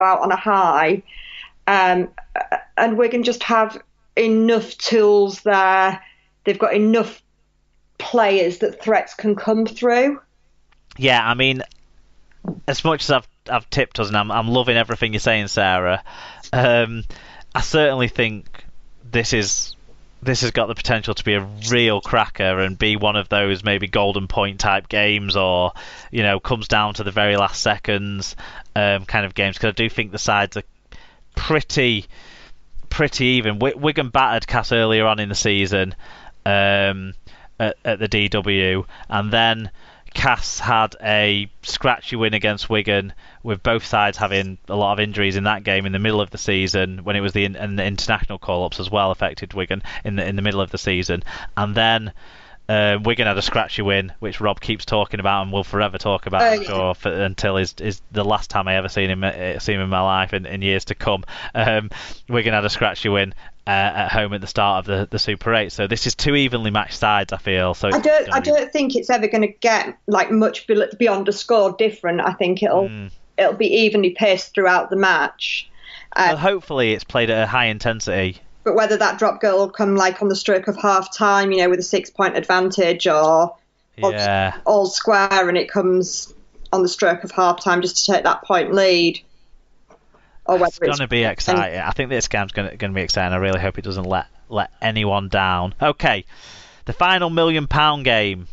out on a high, um, and Wigan just have enough tools there. They've got enough players that threats can come through. Yeah, I mean, as much as I've tipped us, and I'm loving everything you're saying, Sarah. I certainly think this has got the potential to be a real cracker and be one of those maybe golden point type games, or comes down to the very last seconds kind of games. Because I do think the sides are pretty even. Wigan battered Cass earlier on in the season at the DW, and then Cass had a scratchy win against Wigan, with both sides having a lot of injuries in that game in the middle of the season, when it was the international call-ups as well affected Wigan in the middle of the season. And then Wigan had a scratchy win, which Rob keeps talking about and will forever talk about, I'm sure, until is the last time I ever seen him in my life in years to come. Wigan had a scratchy win at home at the start of the Super 8. So this is two evenly matched sides, I feel. So I don't think it's ever going to get like much beyond a score different. I think it'll be evenly paced throughout the match. Well, hopefully it's played at a high intensity. But whether that drop goal will come like on the stroke of half time, with a 6-point advantage, or all square and it comes on the stroke of half time just to take that point lead. Or whether it's going to be exciting. I think this game's going to be exciting. I really hope it doesn't let anyone down. Okay, the final £1 million game.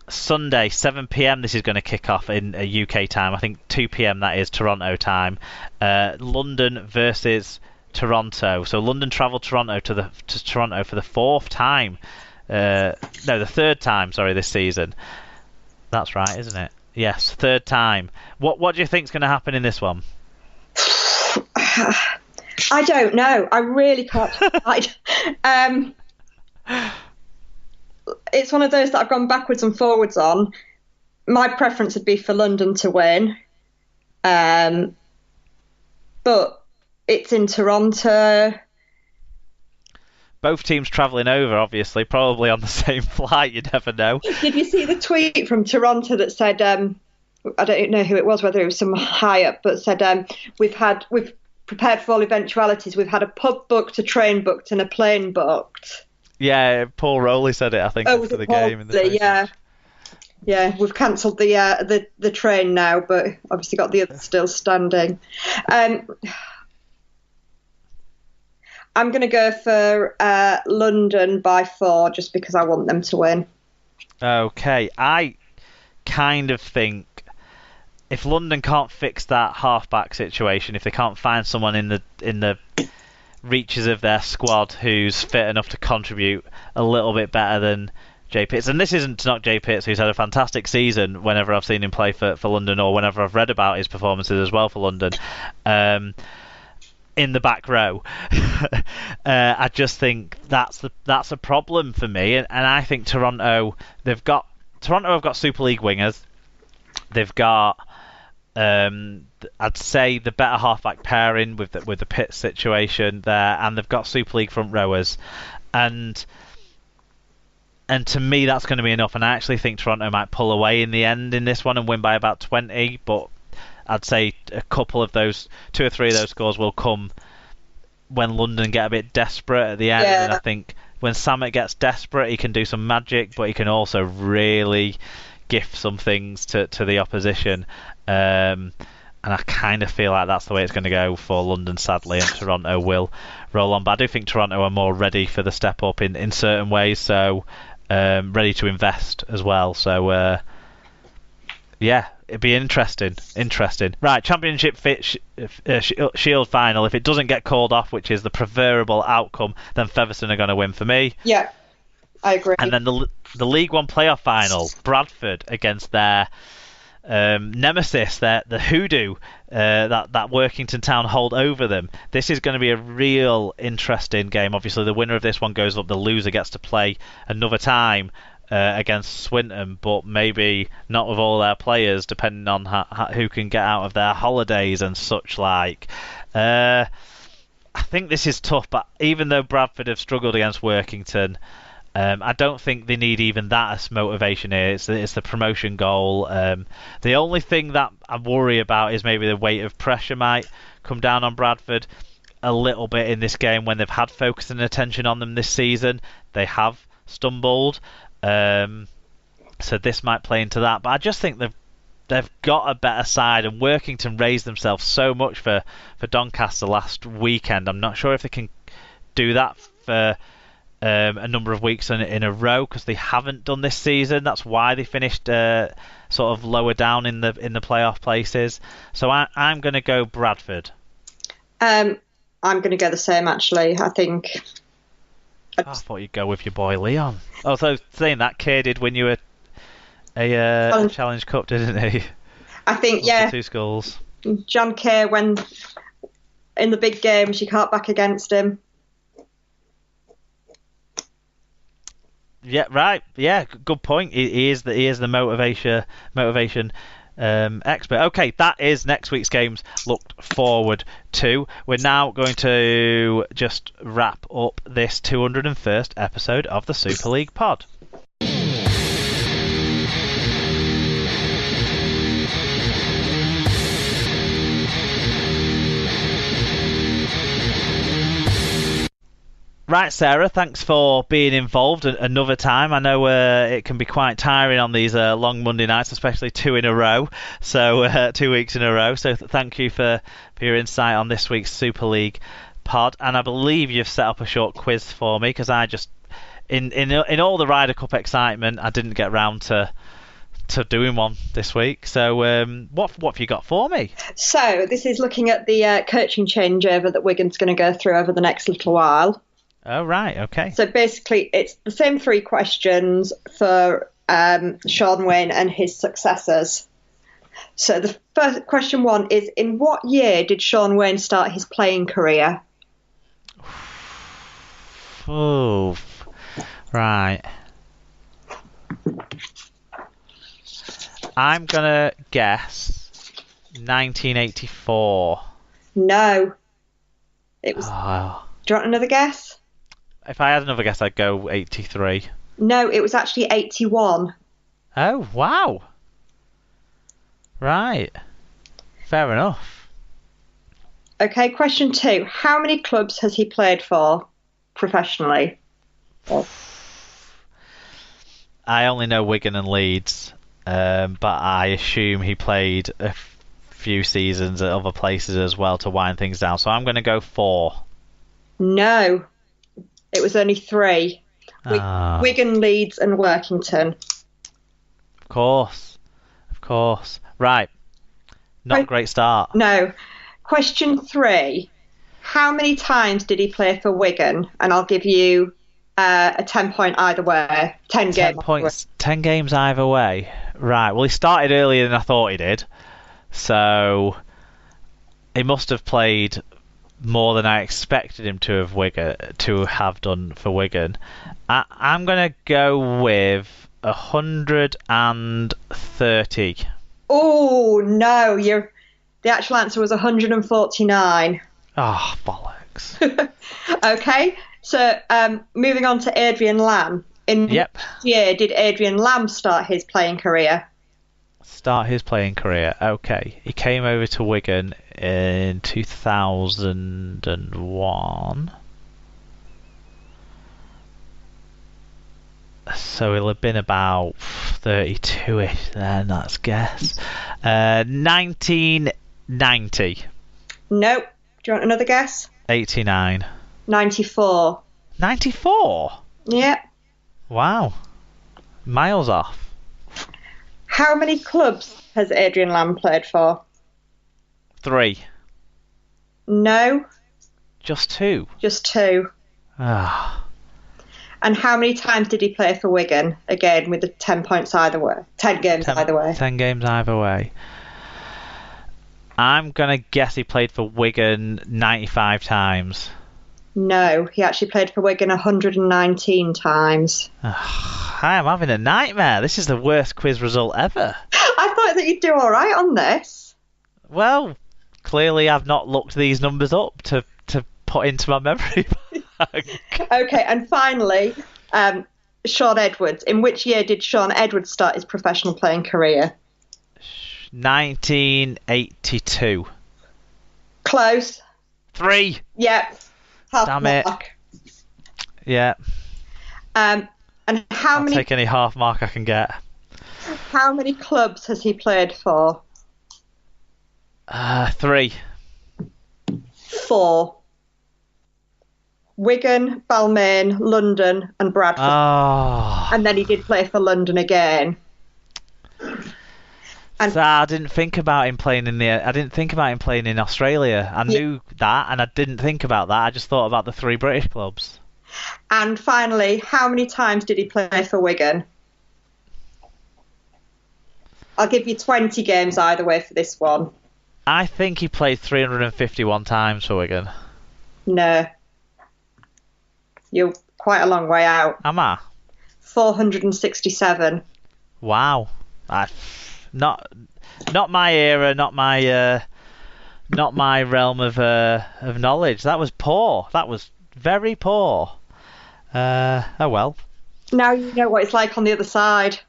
Sunday, 7 p.m. This is going to kick off in UK time. I think 2 p.m. that is Toronto time. London versus Toronto. So London travel to Toronto for the fourth time. The third time. Sorry, this season. That's right, isn't it? Yes, third time. What do you think's going to happen in this one? I don't know. I really can't decide. It's one of those that I've gone backwards and forwards on. My preference would be for London to win. But it's in Toronto. Both teams travelling over, obviously, probably on the same flight. You never know. Did you see the tweet from Toronto that said, I don't know who it was, whether it was some high up, but said, we've prepared for all eventualities. We've had a pub booked, a train booked, and a plane booked. Yeah, Paul Rowley said it, I think, after the game. Yeah, we've cancelled the train now, but obviously got the others still standing. I'm going to go for London by 4, just because I want them to win. Okay, I kind of think if London can't fix that halfback situation, if they can't find someone in the reaches of their squad who's fit enough to contribute a little bit better than Jay Pitts, and this isn't to knock Jay Pitts, who's had a fantastic season whenever I've seen him play for London, or whenever I've read about his performances as well for London, in the back row. I just think that's a problem for me, and I think Toronto have got Super League wingers. They've got I'd say the better halfback pairing with the Pitts situation there, and they've got Super League front rowers, and to me that's going to be enough. And I actually think Toronto might pull away in the end in this one and win by about 20, but I'd say a couple of those, 2 or 3 of those scores will come when London get a bit desperate at the end. Yeah. And I think when Samet gets desperate, he can do some magic, but he can also really gift some things to the opposition. And I kind of feel like that's the way it's going to go for London, sadly, and Toronto will roll on. But I do think Toronto are more ready for the step up in certain ways, so ready to invest as well. So, yeah, it'd be interesting. Right, Championship Shield final. If it doesn't get called off, which is the preferable outcome, then Featherstone are going to win for me. Yeah, I agree. And then the League One playoff final, Bradford against their nemesis, the hoodoo that Workington Town hold over them. This is going to be a real interesting game. Obviously, the winner of this one goes up. The loser gets to play another time against Swinton, but maybe not with all their players, depending on who can get out of their holidays and such like. I think this is tough, but even though Bradford have struggled against Workington, I don't think they need even that as motivation here. It's the promotion goal. The only thing that I worry about is maybe the weight of pressure might come down on Bradford a little bit in this game when they've had focus and attention on them this season. They have stumbled, so this might play into that. But I just think they've got a better side, and Workington raised themselves so much for Doncaster last weekend. I'm not sure if they can do that for a number of weeks in a row, because they haven't done this season. That's why they finished sort of lower down in the playoff places. So I'm going to go Bradford. I'm going to go the same, actually. I think. I thought you'd go with your boy Leon. Oh, so saying that, Kay did win you a Challenge Cup, didn't he? I think, yeah. 2 schools. John Kay, when in the big games, you can't back against him. Yeah, right. Yeah, good point. He is the motivation expert. Okay, that is next week's games looked forward to. We're now going to just wrap up this 201st episode of the Super League Pod. Right, Sarah, thanks for being involved another time. I know it can be quite tiring on these long Monday nights, especially 2 in a row. So 2 weeks in a row. So thank you for your insight on this week's Super League pod. And I believe you've set up a short quiz for me, because I just, in all the Ryder Cup excitement, I didn't get round to doing one this week. So what have you got for me? So this is looking at the coaching changeover that Wigan's going to go through over the next little while. Oh, right, okay. So basically, it's the same 3 questions for Sean Wayne and his successors. So the first question 1 is, in what year did Sean Wayne start his playing career? Oh, right. I'm going to guess 1984. No. It was... Oh. Do you want another guess? If I had another guess, I'd go 83. No, it was actually 81. Oh, wow. Right. Fair enough. Okay, question 2. How many clubs has he played for professionally? I only know Wigan and Leeds, but I assume he played a few seasons at other places as well to wind things down. So I'm going to go 4. No. It was only 3. Wigan, Leeds and Workington. Of course. Right. Not a great start. No. Question 3. How many times did he play for Wigan? And I'll give you a 10-point either way. 10 points. 10 games either way. Right. Well, he started earlier than I thought he did. So he must have played more than I expected him to have done for Wigan. I'm going to go with 130. Oh, no. The actual answer was 149. Oh, bollocks. Okay, so moving on to Adrian Lamb. In what year did Adrian Lamb start his playing career? Okay. He came over to Wigan in 2001. So he'll have been about 32-ish then, that's guess. 1990. Nope. Do you want another guess? 89. 94. 94? Yeah. Wow. Miles off. How many clubs has Adrian Lamb played for? 3. No. Just 2? Just 2. Ah. And how many times did he play for Wigan? Again, with the 10 points either way. 10 games either way. 10 games either way. I'm going to guess he played for Wigan 95 times. No, he actually played for Wigan 119 times. I am having a nightmare. This is the worst quiz result ever. I thought that you'd do all right on this. Well, clearly I've not looked these numbers up to put into my memory bank. Okay, and finally, Sean Edwards. In which year did Sean Edwards start his professional playing career? 1982. Close. 3. Yep. Half Damn mark. it. Yeah. And I'll take any half mark I can get. How many clubs has he played for? 3. 4. Wigan, Balmain, London, and Bradford. Oh. And then he did play for London again. And so I didn't think about him playing in Australia. I knew that, and I didn't think about that. I just thought about the 3 British clubs. And finally, how many times did he play for Wigan? I'll give you 20 games either way for this one. I think he played 351 times for Wigan. No. You're quite a long way out. Am I? 467. Wow. Not my era, not my realm of knowledge. That was poor. That was very poor. Oh well. Now you know what it's like on the other side.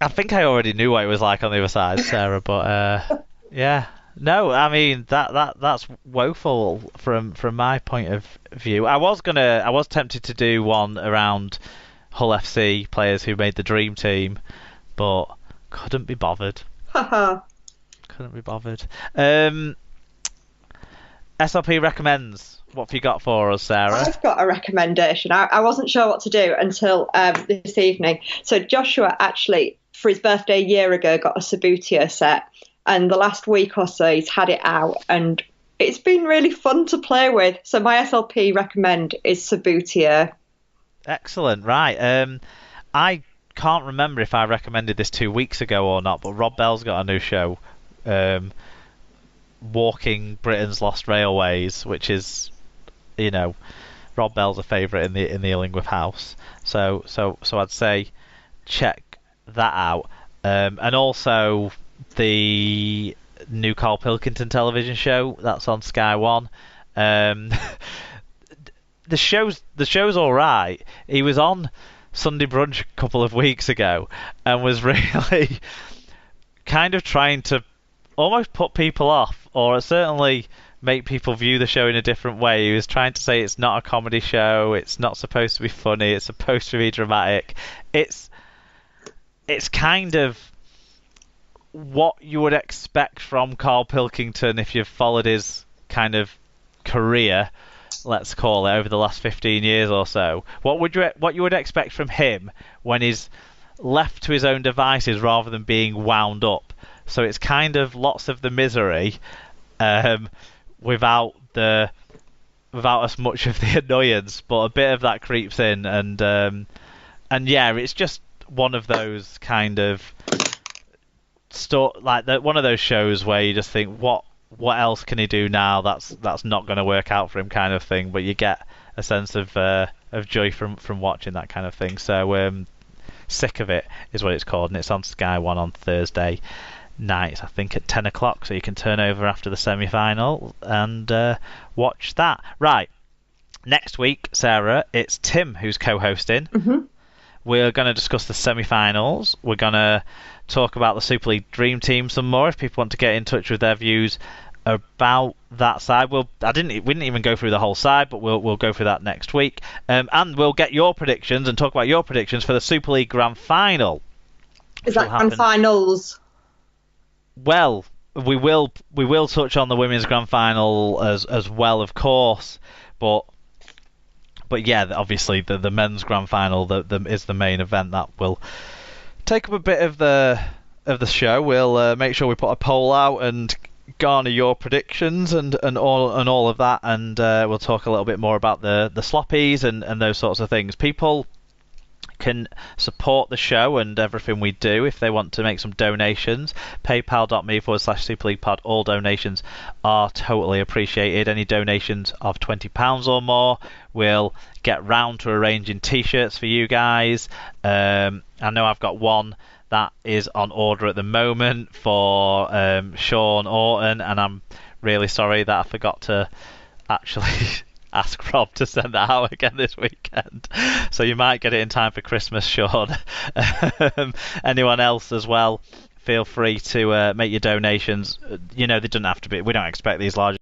I think I already knew what it was like on the other side, Sarah, but yeah. No, I mean that's woeful from my point of view. I was tempted to do one around Hull FC players who made the dream team, but couldn't be bothered. Couldn't be bothered. SLP recommends. What have you got for us, Sarah? I've got a recommendation. I wasn't sure what to do until this evening. So Joshua actually, for his birthday a year ago, got a Subbuteo set. And the last week or so, he's had it out. And it's been really fun to play with. So my SLP recommend is Subbuteo. Excellent. Right. I can't remember if I recommended this 2 weeks ago or not, but Rob Bell's got a new show, Walking Britain's Lost Railways, which is, Rob Bell's a favourite in the Illingworth house. So I'd say check that out. And also the new Carl Pilkington television show that's on Sky One. The show's all right. He was on Sunday Brunch a couple of weeks ago and was really kind of trying to almost put people off, or certainly make people view the show in a different way. He was trying to say it's not a comedy show, it's not supposed to be funny, it's supposed to be dramatic. It's kind of what you would expect from Carl Pilkington if you've followed his kind of career, let's call it, over the last 15 years or so. What you would expect from him when he's left to his own devices rather than being wound up. So it's kind of lots of the misery, without as much of the annoyance, but a bit of that creeps in, and yeah, it's just one of those kind of one of those shows where you just think, what else can he do now that's not going to work out for him, kind of thing. But you get a sense of joy from watching that kind of thing. So Sick of It is what it's called, and it's on Sky One on Thursday nights, I think at 10 o'clock, so you can turn over after the semi-final and watch that. Right, next week, Sarah, it's Tim who's co-hosting. Mm-hmm. We're going to discuss the semi-finals. We're going to talk about the Super League Dream Team some more if people want to get in touch with their views about that side. We didn't even go through the whole side, but we'll go through that next week, and we'll get your predictions and talk about your predictions for the Super League Grand Final. Is that Grand Finals? Well, we will touch on the Women's Grand Final as well, of course, but yeah, obviously the Men's Grand Final is the main event that will take up a bit of the show. We'll make sure we put a poll out and garner your predictions and all of that, and we'll talk a little bit more about the sloppies and those sorts of things. People can support the show and everything we do if they want to make some donations. paypal.me/SuperLeaguePod. All donations are totally appreciated. Any donations of £20 or more, we'll get round to arranging t-shirts for you guys. I know I've got one that is on order at the moment for Sean Orton, and I'm really sorry that I forgot to actually ask Rob to send that out again this weekend. So you might get it in time for Christmas, Sean. Anyone else as well, feel free to make your donations. They don't have to be. We don't expect these large